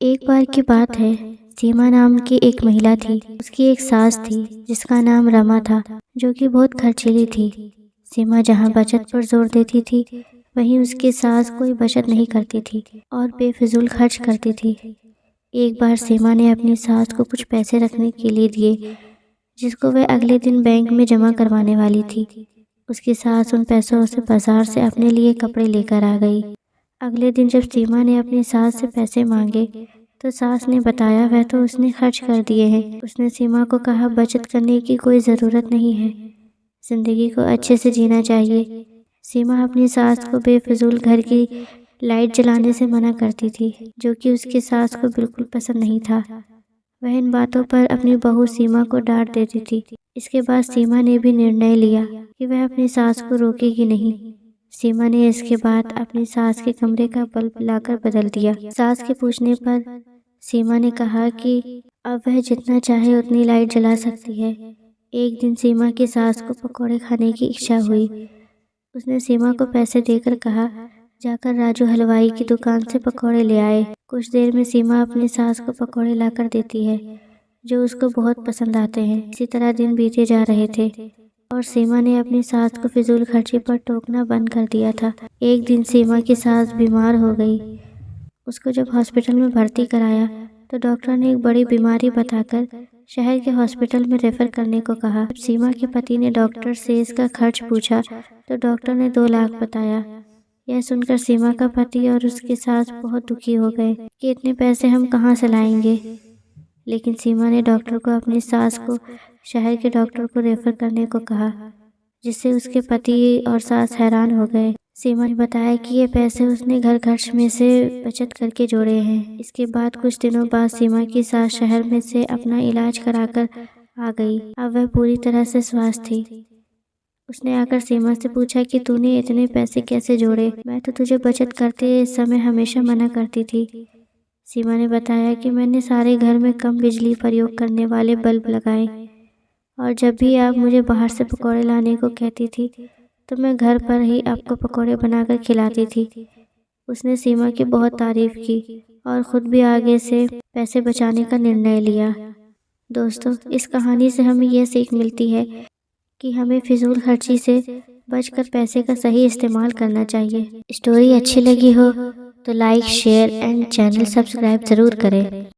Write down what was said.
एक बार की बात है। सीमा नाम की एक महिला थी। उसकी एक सास थी जिसका नाम रमा था, जो कि बहुत खर्चीली थी। सीमा जहाँ बचत पर जोर देती थी, वहीं उसकी सास कोई बचत नहीं करती थी और बेफिजूल खर्च करती थी। एक बार सीमा ने अपनी सास को कुछ पैसे रखने के लिए दिए, जिसको वह अगले दिन बैंक में जमा करवाने वाली थी। उसकी सास उन पैसों से बाजार से अपने लिए कपड़े लेकर आ गई। अगले दिन जब सीमा ने अपनी सास से पैसे मांगे तो सास ने बताया वह तो उसने खर्च कर दिए हैं। उसने सीमा को कहा, बचत करने की कोई ज़रूरत नहीं है, ज़िंदगी को अच्छे से जीना चाहिए। सीमा अपनी सास को बेफिजूल घर की लाइट जलाने से मना करती थी, जो कि उसकी सास को बिल्कुल पसंद नहीं था। वह इन बातों पर अपनी बहू सीमा को डांट देती थी। इसके बाद सीमा ने भी निर्णय लिया कि वह अपनी सास को रोकेगी नहीं। सीमा ने इसके बाद अपनी सास के कमरे का बल्ब लाकर बदल दिया। सास के पूछने पर सीमा ने कहा कि अब वह जितना चाहे उतनी लाइट जला सकती है। एक दिन सीमा की सास को पकौड़े खाने की इच्छा हुई। उसने सीमा को पैसे देकर कहा, जाकर राजू हलवाई की दुकान से पकौड़े ले आए। कुछ देर में सीमा अपनी सास को पकौड़े लाकर देती है, जो उसको बहुत पसंद आते हैं। इसी तरह दिन बीते जा रहे थे और सीमा ने अपनी सास को फिजूल खर्ची पर टोकना बंद कर दिया था। एक दिन सीमा की सास बीमार हो गई। उसको जब हॉस्पिटल में भर्ती कराया तो डॉक्टर ने एक बड़ी बीमारी बताकर शहर के हॉस्पिटल में रेफर करने को कहा। जब सीमा के पति ने डॉक्टर से इसका खर्च पूछा तो डॉक्टर ने 2 लाख बताया। यह सुनकर सीमा का पति और उसकी सास बहुत दुखी हो गए कि इतने पैसे हम कहाँ से लाएंगे। लेकिन सीमा ने डॉक्टर को अपनी सास को शहर के डॉक्टर को रेफर करने को कहा, जिससे उसके पति और सास हैरान हो गए। सीमा ने बताया कि ये पैसे उसने घर खर्च में से बचत करके जोड़े हैं। इसके बाद कुछ दिनों बाद सीमा की सास शहर में से अपना इलाज कराकर आ गई। अब वह पूरी तरह से स्वस्थ थी। उसने आकर सीमा से पूछा कि तूने इतने पैसे कैसे जोड़े? मैं तो तुझे बचत करते समय हमेशा मना करती थी। सीमा ने बताया कि मैंने सारे घर में कम बिजली प्रयोग करने वाले बल्ब लगाए और जब भी आप मुझे बाहर से पकौड़े लाने को कहती थी तो मैं घर पर ही आपको पकौड़े बनाकर खिलाती थी। उसने सीमा की बहुत तारीफ की और ख़ुद भी आगे से पैसे बचाने का निर्णय लिया। दोस्तों, इस कहानी से हमें यह सीख मिलती है कि हमें फिजूल खर्ची से बचकर पैसे का सही इस्तेमाल करना चाहिए। स्टोरी अच्छी लगी हो तो like, share and channel subscribe ज़रूर करें।